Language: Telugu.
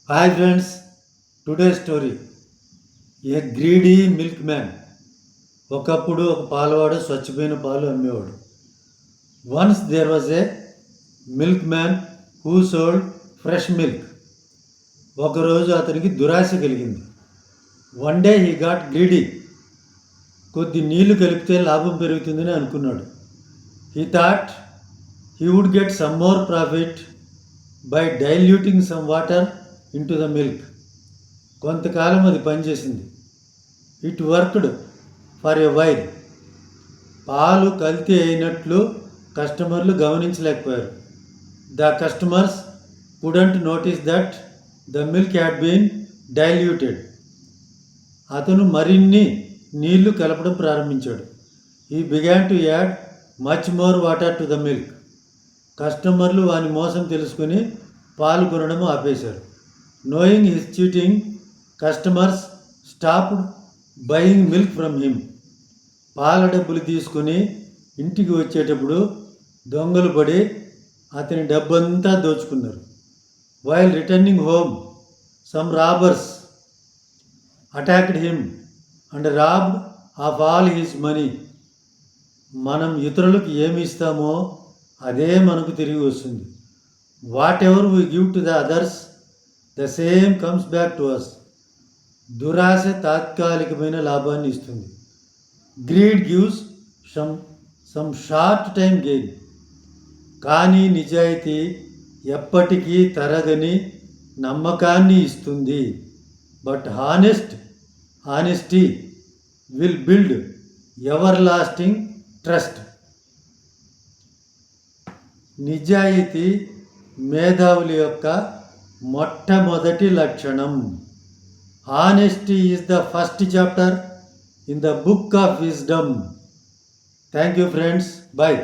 Hi friends, today's story. A greedy milkman. ఒకప్పుడు ఒక పాలవాడు స్వచ్ఛమైన పాలు అమ్మేవాడు. Once there was a milk man who sold fresh milk. ఒకరోజు అతనికి దురాశ కలిగింది. One day he got greedy. కొద్ది నీళ్లు కలిపితే లాభం పెరుగుతుందని అనుకున్నాడు. He thought he would get some more profit by diluting some water into the milk. కొంతకాలం అది పనిచేసింది. It worked for a while. పాలు కల్తీ అయినట్లు కస్టమర్లు గమనించలేకపోయారు. The customers couldn't notice that the milk had been diluted. అతను మరిన్ని నీళ్లు కలపడం ప్రారంభించాడు. ఈ began to add much more water to the milk. కస్టమర్లు వాని మోసం తెలుసుకుని పాలు కొనడం ఆపేశారు. Knowing his cheating, customers stopped buying milk from him. పాల డబ్బులు తీసుకుని ఇంటికి వచ్చేటప్పుడు దొంగలు పడి అతని డబ్బంతా దోచుకున్నారు. While returning home, some robbers attacked him and robbed off all his money. మనం ఇతరులకు ఏమి ఇస్తామో అదే మనకు తిరిగి వస్తుంది. Whatever we give to the others, the same comes back to us. దురాశ తాత్కాలికమైన లాభాన్ని ఇస్తుంది. Greed gives some short time gain. కానీ నిజాయితీ ఎప్పటికీ తరగని నమ్మకాన్ని ఇస్తుంది. But honesty will build everlasting trust. నిజాయితీ మేధావుల యొక్క మొట్టమొదటి లక్షణం. Honesty is the first chapter in the book of wisdom. Thank you friends. Bye.